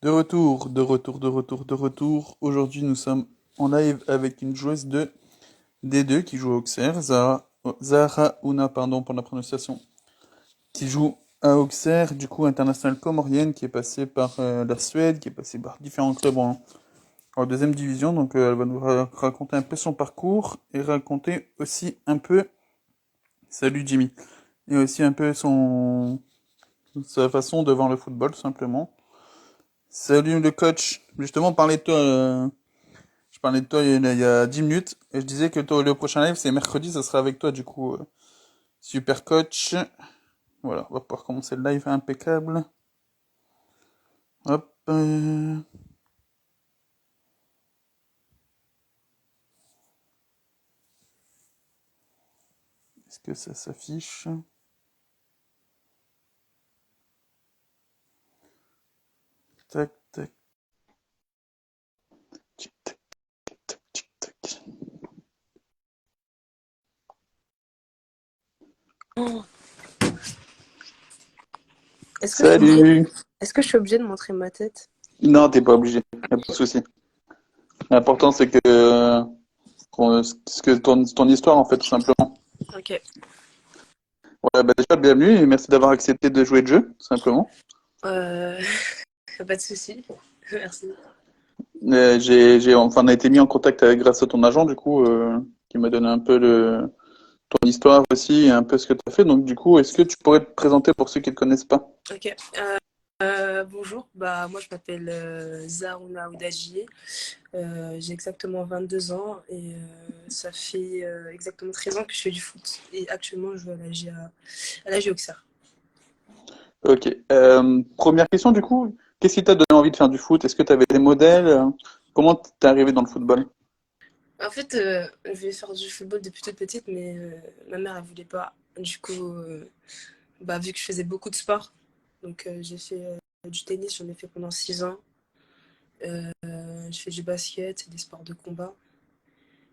De retour, de retour, de retour, de retour. Aujourd'hui, nous sommes en live avec une joueuse de D2 qui joue au Auxerre, Zahra Ouna, pardon pour la prononciation, qui joue à Auxerre, du coup internationale comorienne, qui est passée par la Suède, qui est passée par différents clubs en deuxième division. Donc elle va nous raconter un peu son parcours et raconter aussi un peu, salut Jimmy, et aussi un peu sa façon de voir le football, tout simplement. Salut le coach. Justement, je parlais de toi il y a 10 minutes et je disais que toi, le prochain live c'est mercredi, ça sera avec toi du coup. Super coach. Voilà, on va pouvoir commencer le live impeccable. Hop. Est-ce que ça s'affiche? Tac, tac, tic, tac, tac, tic, tac. Est-ce que je suis obligée, Salut. est-ce que je suis obligée de montrer ma tête? Non, t'es pas obligé. Y a pas de souci. L'important c'est que ton histoire en fait tout simplement. Ok. Ouais, bah déjà bienvenue et merci d'avoir accepté de jouer le jeu, tout simplement. Euh, pas de souci. Merci. On a été mis en contact grâce à ton agent, du coup, qui m'a donné un peu ton histoire aussi et un peu ce que tu as fait. Donc, du coup, est-ce que tu pourrais te présenter pour ceux qui ne te connaissent pas? Ok. Bonjour. Bah moi je m'appelle Zarouna Oudagié. J'ai exactement 22 ans et ça fait exactement 13 ans que je fais du foot. Et actuellement je joue à la Auxerre. Ok. Première question, du coup, qu'est-ce qui t'a donné envie de faire du foot? Est-ce que tu avais des modèles? Comment t'es arrivé dans le football? En fait, je voulais faire du football depuis toute petite, mais ma mère elle voulait pas. Du coup, bah vu que je faisais beaucoup de sport, donc j'ai fait du tennis, j'en ai fait pendant 6 ans. Je fais du basket, des sports de combat.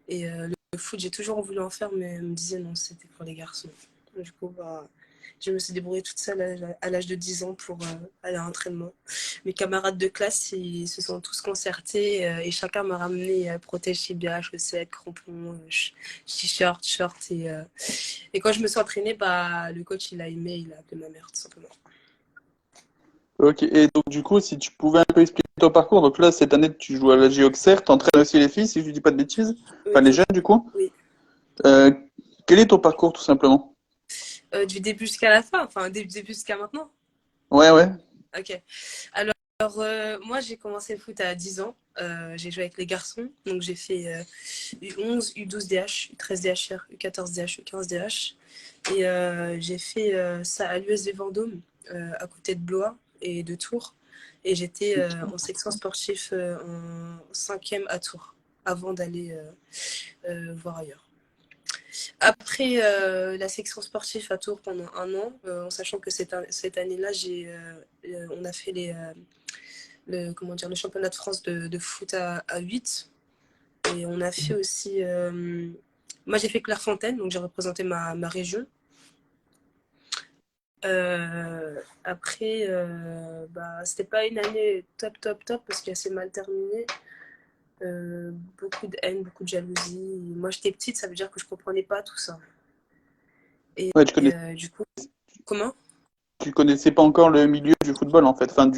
Et le foot, j'ai toujours voulu en faire, mais elle me disait non, c'était pour les garçons. Du coup, bah, je me suis débrouillée toute seule à l'âge de 10 ans pour aller à l'entraînement. Mes camarades de classe, ils se sont tous concertés et chacun m'a ramené protège tibia, chaussettes, crampons, t-shirt, short. Et quand je me suis entraînée, bah, le coach, il a aimé, il a appelé ma mère, tout simplement. Ok. Et donc, du coup, si tu pouvais un peu expliquer ton parcours. Donc là, cette année, tu joues à la J Auxerre, t'entraînes aussi les filles, si je dis pas de bêtises. Oui, Enfin, les jeunes, du coup. oui. Euh, Quel est ton parcours, tout simplement? Du début jusqu'à la fin, enfin, début jusqu'à maintenant. Ouais, ouais. Ok. Alors, moi, j'ai commencé le foot à 10 ans. J'ai joué avec les garçons. Donc, j'ai fait U11, U12 DH, U13 DHR, U14 DH, U15 DH. Et j'ai fait ça à l'USV Vendôme, à côté de Blois et de Tours. Et j'étais en section sportive en cinquième à Tours, avant d'aller voir ailleurs. Après la section sportive à Tours pendant un an, en sachant que cette année-là, on a fait comment dire, le championnat de France de foot à 8. Et on a fait aussi. Moi, j'ai fait Clairefontaine, donc j'ai représenté ma région. Après, bah, c'était pas une année top, top, top, parce qu'elle s'est mal terminée. Beaucoup de haine, beaucoup de jalousie. Moi, j'étais petite, ça veut dire que je comprenais pas tout ça. Et, Ouais, du coup, comment? tu connaissais pas encore le milieu du football, en fait. Enfin,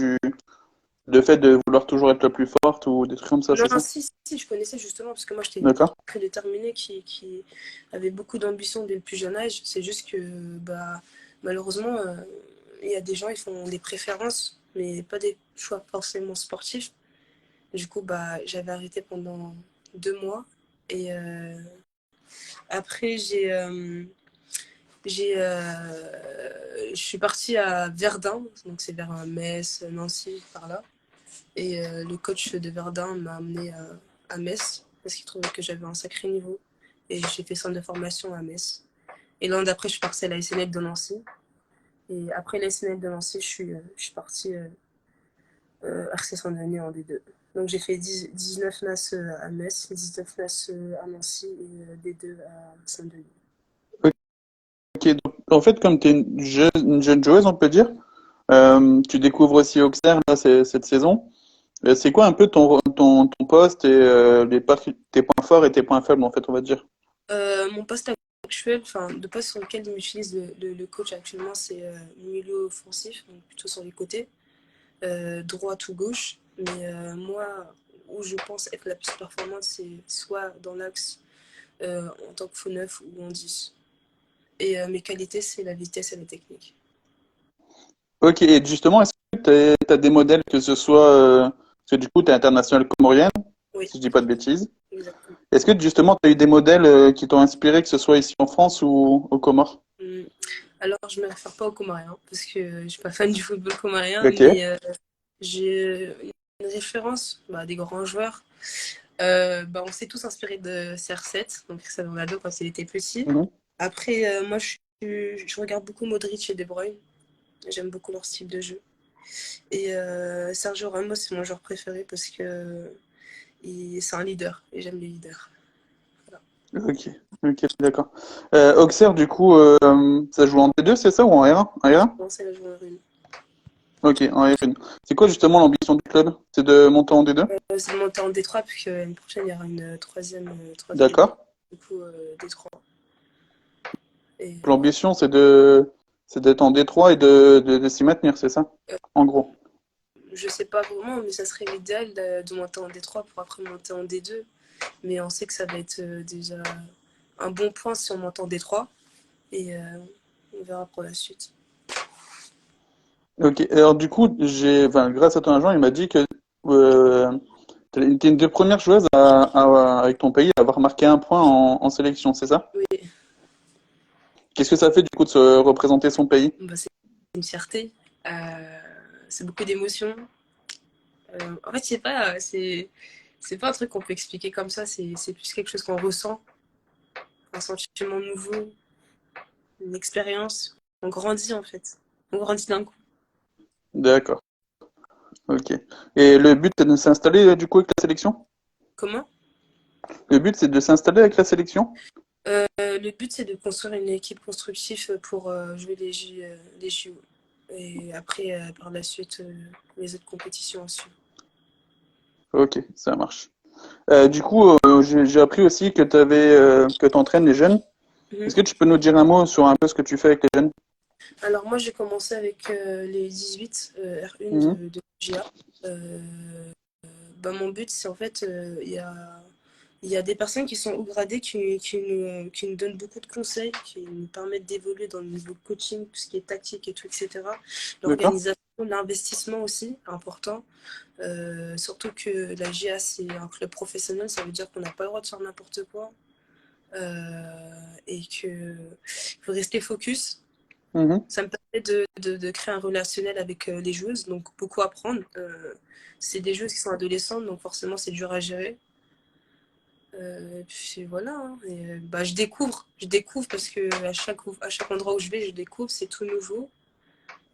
le fait de vouloir toujours être la plus forte ou des trucs comme ça, Non, c'est ça? si, je connaissais justement, parce que moi, j'étais une D'accord? très déterminée qui avait beaucoup d'ambition dès le plus jeune âge. C'est juste que, bah, malheureusement, il y a des gens, ils font des préférences, mais pas des choix forcément sportifs. Du coup, bah, j'avais arrêté pendant 2 mois. Et après, je suis partie à Verdun, donc c'est vers Metz, Nancy, par là. Et le coach de Verdun m'a amené à Metz parce qu'il trouvait que j'avais un sacré niveau. Et j'ai fait centre de formation à Metz. Et l'an d'après, je suis partie à la SNL de Nancy. Et après la SNL de Nancy, je suis partie RC Saint-Denis en D2. Donc j'ai fait 19 NAS à Metz, 19 NAS à Nancy et D2 à Saint-Denis. Ok, donc en fait, comme tu es une jeune joueuse, on peut dire, tu découvres aussi Auxerre là, cette saison. C'est quoi un peu ton poste et tes points forts et tes points faibles, en fait, on va dire? Mon poste actuel, enfin, le poste sur lequel il m'utilise le coach actuellement, c'est milieu offensif, donc plutôt sur les côtés, droite ou gauche. Mais moi, où je pense être la plus performante, c'est soit dans l'axe en tant que faux neuf ou en 10. Et mes qualités, c'est la vitesse et la technique. Ok, et justement, est-ce que tu as des modèles, que ce soit, parce que du coup, tu es international comorienne, Oui, si je dis pas de bêtises. exactement. Est-ce que justement, tu as eu des modèles qui t'ont inspiré, que ce soit ici en France ou aux Comores? Hum. Alors, je ne me réfère pas aux Comoriens, parce que je suis pas fan du football comorien, Ok. mais j'ai une référence des grands joueurs. On s'est tous inspirés de CR7, donc Cristiano Ronaldo quand il était petit. Mhm. Après, moi, je regarde beaucoup Modric et De Bruyne. J'aime beaucoup leur style de jeu. Et Sergio Ramos, c'est mon joueur préféré parce que c'est un leader et j'aime les leaders. Voilà. Ok, ok, d'accord. Auxerre, du coup, ça joue en D2, c'est ça, ou en R1? En J'ai R1? commencé à jouer en une. Ok, en R1. C'est quoi justement l'ambition du club? C'est de monter en D2? C'est de monter en D3, puis l'année prochaine, il y aura une troisième ligue. D'accord. Du coup, D3. Et voilà. L'ambition, c'est d'être en D3 et de s'y maintenir, c'est ça? Euh, En gros. je sais pas vraiment, mais ça serait l'idéal de monter en D3 pour après monter en D2. Mais on sait que ça va être déjà un bon point si on monte en D3. Et on verra pour la suite. Ok, alors du coup, enfin, grâce à ton agent, il m'a dit que t'es une des premières joueuses avec ton pays à avoir marqué un point en sélection, c'est ça? Oui, Qu'est-ce que ça fait du coup de se représenter son pays? c'est une fierté. Euh, c'est beaucoup d'émotions. En fait, je sais pas, c'est pas un truc qu'on peut expliquer comme ça, c'est plus quelque chose qu'on ressent, un sentiment nouveau, une expérience. On grandit en fait. On grandit d'un coup. D'accord, ok. Et le but c'est de s'installer du coup avec la sélection? Comment? Le but c'est de s'installer avec la sélection? Le but c'est de construire une équipe constructive pour jouer les JO. Et après, par la suite, les autres compétitions ensuite. Ok, ça marche. Du coup, j'ai appris aussi que que t'entraînes les jeunes. Est-ce Mhm. que tu peux nous dire un mot sur un peu ce que tu fais avec les jeunes? Alors moi j'ai commencé avec les 18 R1 Mhm, de GA. Euh, Mon but c'est en fait, il y a des personnes qui sont haut gradées qui nous donnent beaucoup de conseils, qui nous permettent d'évoluer dans le niveau coaching, tout ce qui est tactique et tout, etc. d'accord. L'organisation, l'investissement aussi, important. Surtout que la GA c'est un club professionnel, ça veut dire qu'on n'a pas le droit de faire n'importe quoi. Et qu'il faut rester focus. Mhm. Ça me permet de créer un relationnel avec les joueuses, donc beaucoup apprendre. C'est des joueuses qui sont adolescentes, donc forcément c'est dur à gérer. Puis voilà, hein. Et, je découvre parce que à chaque endroit où je vais, je découvre, c'est tout nouveau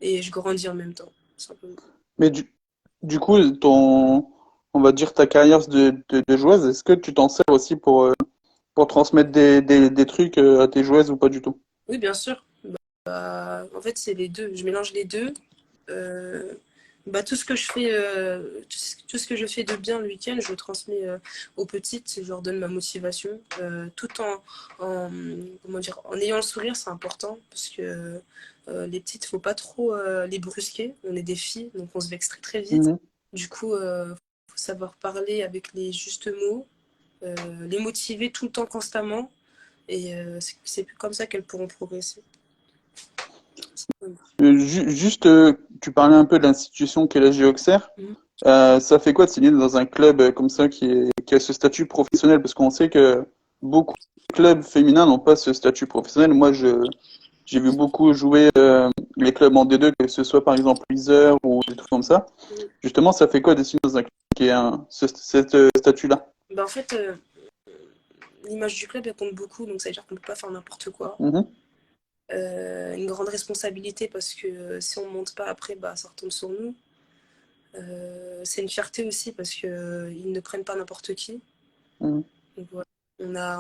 et je grandis en même temps, simplement. Mais du coup, on va dire ta carrière de joueuse, est-ce que tu t'en sers aussi pour transmettre des trucs à tes joueuses ou pas du tout? Oui, bien sûr. En fait, c'est les deux. Je mélange les deux. Euh, tout ce que je fais, tout ce que je fais de bien le week-end, je le transmets aux petites. Je leur donne ma motivation, tout comment dire, en ayant le sourire, c'est important parce que les petites, faut pas trop les brusquer. On est des filles, donc on se vexe très très vite. Mhm. Du coup, faut savoir parler avec les justes mots, les motiver tout le temps constamment, et c'est comme ça qu'elles pourront progresser. Juste, tu parlais un peu de l'institution qu'est la Auxerre. Mhm. Ça fait quoi de signer dans un club comme ça qui a ce statut professionnel? Parce qu'on sait que beaucoup de clubs féminins n'ont pas ce statut professionnel. J'ai vu beaucoup jouer les clubs en D2, que ce soit par exemple Isère ou des trucs comme ça. Justement, ça fait quoi de signer dans un club qui a cet statut-là? En fait, l'image du club, elle compte beaucoup, donc ça veut dire qu'on ne peut pas faire n'importe quoi. Mhm, Une grande responsabilité parce que si on ne monte pas après, ça retombe sur nous. C'est une fierté aussi parce qu'ils ne prennent pas n'importe qui. mhm. Donc, voilà.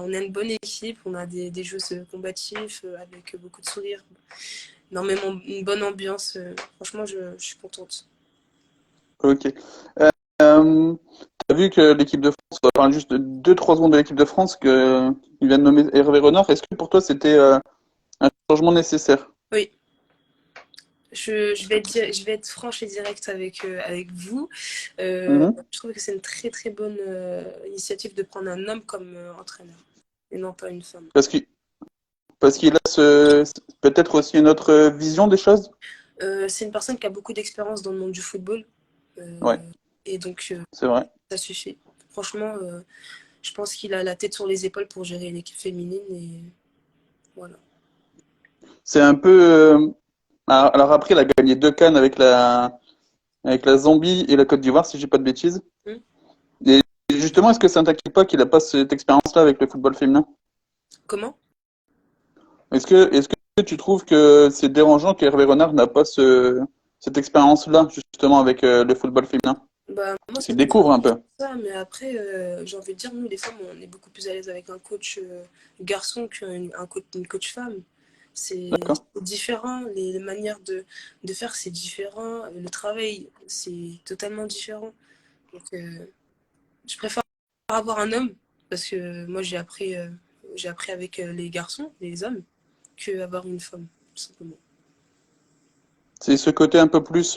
On a une bonne équipe, on a des joueuses combatifs avec beaucoup de sourires, énormément, une bonne ambiance. Franchement, je suis contente. Ok. t'as vu que l'équipe de France, enfin juste 2-3 secondes de l'équipe de France qu'il vient de nommer Hervé Renard, est-ce que pour toi c'était un changement nécessaire? Oui, je vais être franche et directe avec vous. Mhm. Je trouve que c'est une très très bonne initiative de prendre un homme comme entraîneur et non pas une femme. Parce qu'il parce qu'il a peut-être aussi une autre vision des choses? C'est une personne qui a beaucoup d'expérience dans le monde du football. Ouais, Et donc, c'est vrai. ça suffit. Franchement, je pense qu'il a la tête sur les épaules pour gérer l'équipe féminine. Et voilà. C'est un peu. Alors après, il a gagné 2 CAN avec la Zambie et la Côte d'Ivoire, si j'ai pas de bêtises. Hmm. Et justement, est-ce que ça ne t'inquiète pas qu'il n'a pas cette expérience-là avec le football féminin? Comment? Est-ce que tu trouves que c'est dérangeant qu'Hervé Renard n'a pas cette expérience-là, justement, avec le football féminin? Bah, moi, Parce ça qu'il me découvre dérange un peu. pas ça, mais après, j'ai envie de dire, nous, les femmes, on est beaucoup plus à l'aise avec un coach garçon une coach femme. D'accord. C'est différent, les manières de faire, c'est différent, le travail, c'est totalement différent. Donc, je préfère avoir un homme, parce que moi, j'ai appris avec les garçons, les hommes, que avoir une femme, tout simplement. C'est ce côté un peu plus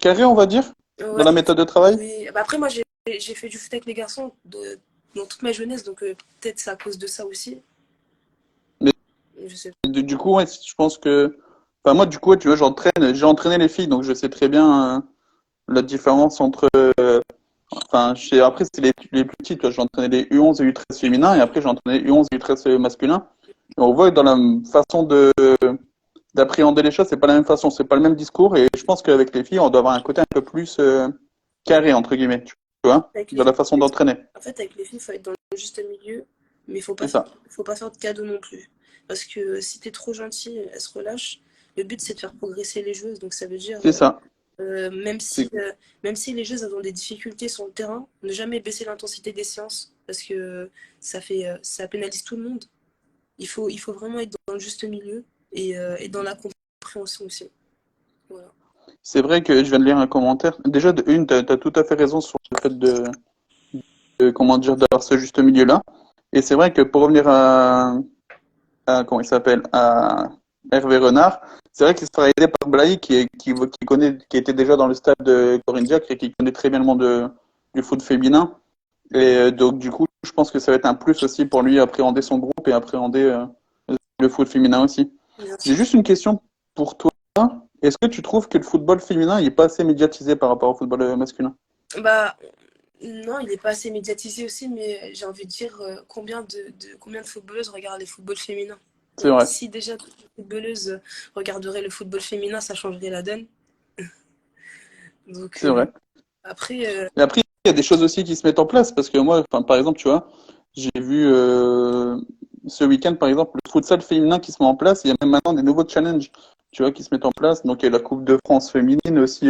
carré, on va dire, dans Ouais, la méthode de travail? oui. Bah, après, moi, j'ai fait du foot avec les garçons dans toute ma jeunesse, donc peut-être c'est à cause de ça aussi. Mais Je sais du coup, ouais, je pense que. Enfin, moi, du coup, ouais, tu vois, j'ai entraîné les filles, donc je sais très bien la différence entre. Enfin, après, c'est les plus petits, toi, j'ai entraîné les U11 et U13 féminins, et après, j'ai entraîné les U11 et U13 masculins. Et on voit que dans la façon d'appréhender les choses, c'est pas la même façon, c'est pas le même discours, et je pense qu'avec les filles, on doit avoir un côté un peu plus carré, entre guillemets, tu vois, avec dans les la façon filles, d'entraîner. en fait, avec les filles, il faut être dans le juste milieu, mais C'est ça, faut pas faire de cadeaux non plus. Parce que si t'es trop gentil, elles se relâchent. Le but, c'est de faire progresser les joueuses, donc ça veut dire c'est ça. Euh, même C'est si, euh, même si les joueuses ont des difficultés sur le terrain, ne jamais baisser l'intensité des séances parce que ça pénalise tout le monde. Il faut vraiment être dans le juste milieu et dans la compréhension aussi. Voilà. c'est vrai que je viens de lire un commentaire. Déjà, de une, t'as tout à fait raison sur le fait comment dire, d'avoir ce juste milieu-là. Et c'est vrai que pour revenir comment il s'appelle, à Hervé Renard. C'est vrai qu'il sera aidé par Blaï qui était déjà dans le stade de Corinne Diacre et qui connaît très bien le monde du foot féminin. Et donc du coup, je pense que ça va être un plus aussi pour lui appréhender son groupe et appréhender le foot féminin aussi. Bien J'ai sûr. juste une question pour toi. Est-ce que tu trouves que le football féminin n'est pas assez médiatisé par rapport au football masculin? Bah, non, il n'est pas assez médiatisé aussi, mais j'ai envie de dire combien de footballeuses regardent les footballs féminins. C'est vrai, Si déjà toutes les footballeuses regarderaient le football féminin, ça changerait la donne. Donc c'est vrai. après, Mais après, il y a des choses aussi qui se mettent en place parce que moi, enfin, par exemple, tu vois, j'ai vu ce week-end, par exemple, le futsal féminin qui se met en place. Il y a même maintenant des nouveaux challenges, tu vois, qui se mettent en place. Donc, il y a la Coupe de France féminine aussi,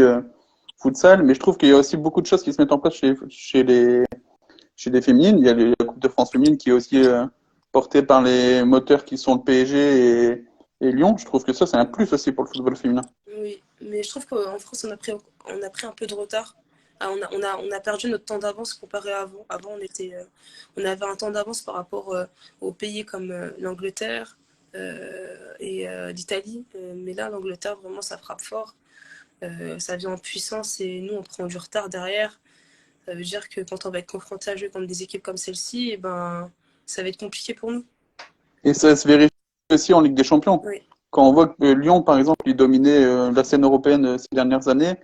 futsal. Mais je trouve qu'il y a aussi beaucoup de choses qui se mettent en place chez les féminines. Il y a la Coupe de France féminine qui est aussi portée par les moteurs qui sont le PSG et Lyon. Je trouve que ça, c'est un plus aussi pour le football féminin. oui, mais je trouve qu'en France, on a pris un peu de retard. Ah, on a perdu notre temps d'avance comparé à avant. Avant, on avait un temps d'avance par rapport aux pays comme l'Angleterre et l'Italie. Mais là, l'Angleterre, vraiment, ça frappe fort. Ça vient en puissance et nous, on prend du retard derrière. Ça veut dire que quand on va être confronté à jouer contre des équipes comme celle-ci, eh ben, ça va être compliqué pour nous. Et ça se vérifie aussi en Ligue des Champions. Oui, Quand on voit que Lyon, par exemple, il dominait la scène européenne ces dernières années,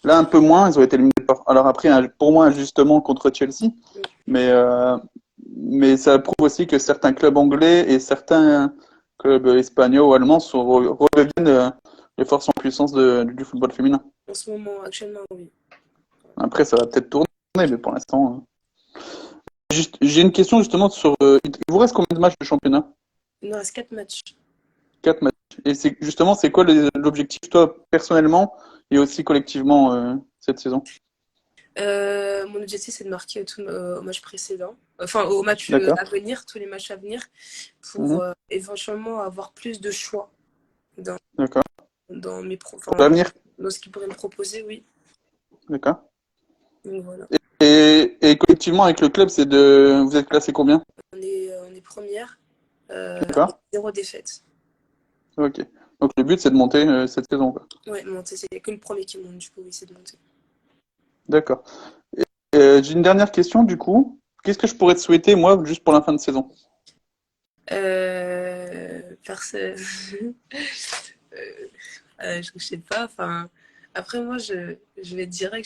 là un peu moins, ils ont été éliminés par. Alors après, pour moi, injustement contre Chelsea, mais, euh, mais ça prouve aussi que certains clubs anglais et certains clubs espagnols ou allemands redeviennent les forces en puissance du football féminin. en ce moment, actuellement, oui. Après, ça va peut-être tourner, mais pour l'instant. J'ai une question justement sur. Il vous reste combien de matchs de championnat? Il nous reste 4 matchs. 4 matchs. Et justement, c'est quoi l'objectif, toi, personnellement, et aussi collectivement, cette saison? Mon objectif, c'est de marquer au match précédent, enfin au match D'accord. à venir, tous les matchs à venir, pour Mhm. éventuellement avoir plus de choix dans, D'accord. dans Pour l'avenir? dans ce qu'ils pourraient me proposer, oui. D'accord. Donc voilà. Et collectivement, avec le club, vous êtes classé combien? On est première, D'accord? avec 0 défaite. Ok. Donc le but, c'est de monter cette saison, quoi. Ouais, monter, c'est que le premier qui monte, du coup, oui, c'est de monter. D'accord. J'ai une dernière question, du coup. Qu'est-ce que je pourrais te souhaiter, moi, juste pour la fin de saison? Perso... je sais pas, enfin... Après, moi, je vais te dire que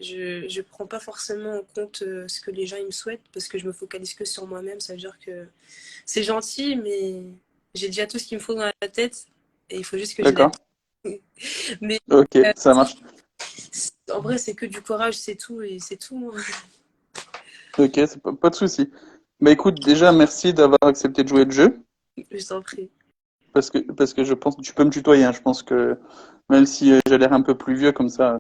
je prends pas forcément en compte ce que les gens ils me souhaitent parce que je me focalise que sur moi-même. Ça veut dire que c'est gentil, mais j'ai déjà tout ce qu'il me faut dans la tête et il faut juste que je l'aime. D'accord? Mais Ok, euh, ça marche. en vrai, c'est que du courage, c'est tout et c'est tout. Ok, c'est pas de souci. Bah écoute, déjà, merci d'avoir accepté de jouer le jeu. Je t'en prie. Parce que je pense que tu peux me tutoyer, hein. Je pense que même si j'ai l'air un peu plus vieux comme ça.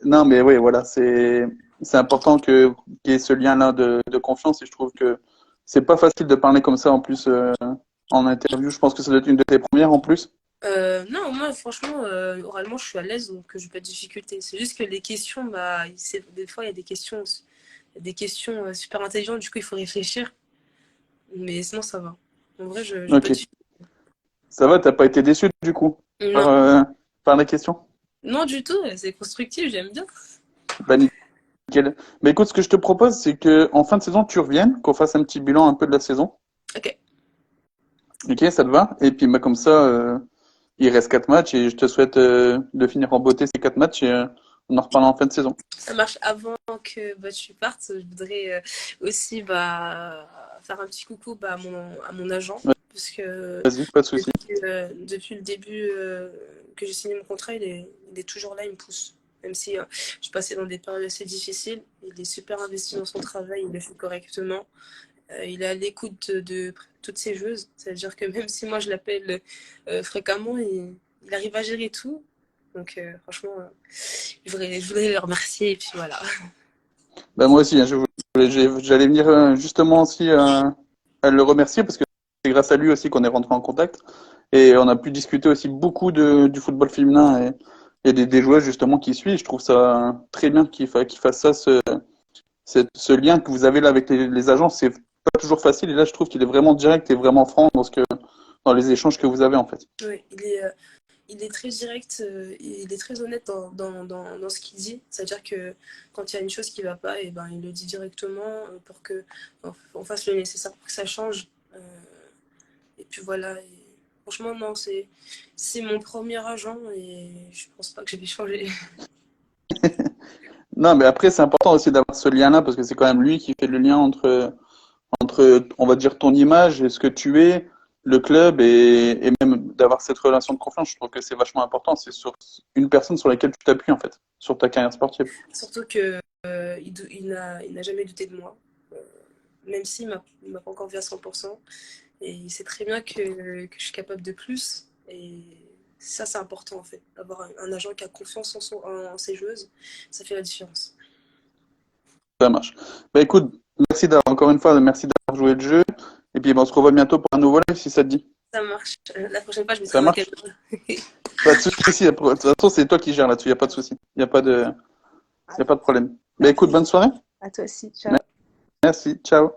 Non, mais oui, voilà, c'est important qu'il y ait ce lien-là de confiance et je trouve que c'est pas facile de parler comme ça en plus en interview. Je pense que ça doit être une de tes premières en plus. Non, moi, franchement, oralement, je suis à l'aise, donc j'ai pas de difficulté. C'est juste que les questions, bah, des fois, il y a des questions super intelligentes, du coup, il faut réfléchir. Mais sinon, ça va. En vrai, je j'ai pas Ok, de difficulté. ça va, t'as pas été déçu du coup par, Non, euh, par la question? non, du tout, c'est constructif, j'aime bien. Bah nickel. Mais écoute, ce que je te propose, c'est que en fin de saison, tu reviennes, qu'on fasse un petit bilan un peu de la saison. Ok, Ok, ça te va? Et puis bah, comme ça, il reste 4 matchs et je te souhaite de finir en beauté ces 4 matchs et on en reparle en fin de saison. ça marche. Avant que bah, tu partes, je voudrais aussi bah, faire un petit coucou bah, à mon agent. Ouais, Parce que vas-y, pas de souci. depuis le début que j'ai signé mon contrat, il est toujours là, il me pousse. Même si je passais dans des périodes assez difficiles, il est super investi dans son travail, il le fait correctement. Il est à l'écoute de toutes ces joueuses. C'est-à-dire que même si moi je l'appelle fréquemment, il arrive à gérer tout. Donc franchement, je voudrais le remercier et puis voilà. Bah, moi aussi, hein, j'allais venir justement aussi à le remercier parce que c'est grâce à lui aussi qu'on est rentré en contact et on a pu discuter aussi beaucoup du football féminin et des joueuses justement qui suivent. Je trouve ça très bien qu'il fasse ça, ce lien que vous avez là avec les agents. C'est pas toujours facile et là je trouve qu'il est vraiment direct et vraiment franc dans les échanges que vous avez en fait. Oui, il est très direct, il est très honnête dans ce qu'il dit. C'est-à-dire que quand il y a une chose qui ne va pas, et ben, il le dit directement pour que on fasse le nécessaire pour que ça change. Et puis voilà. Et franchement, non, c'est mon premier agent et je pense pas que je vais changer. Non, mais après c'est important aussi d'avoir ce lien-là parce que c'est quand même lui qui fait le lien entre, on va dire, ton image et ce que tu es, le club et même d'avoir cette relation de confiance. Je trouve que c'est vachement important. C'est sur une personne sur laquelle tu t'appuies, en fait, sur ta carrière sportive. Surtout que il n'a jamais douté de moi. Euh, Même s'il il m'a pas encore vu à 100%. Et il sait très bien que je suis capable de plus. Et ça, c'est important en fait. Avoir un agent qui a confiance en ses joueuses, ça fait la différence. Ça marche. Bah écoute, encore une fois, merci d'avoir joué le jeu. Et puis, on se revoit bientôt pour un nouveau live si ça te dit. Ça marche. La prochaine fois, je mettrai Ça dans quel marche? ordre. Pas de souci. De toute façon, c'est toi qui gères là-dessus. Il n'y a pas de souci. Il y a pas de problème. Bah écoute, Merci. bonne soirée. À toi aussi. Ciao. Merci. Ciao.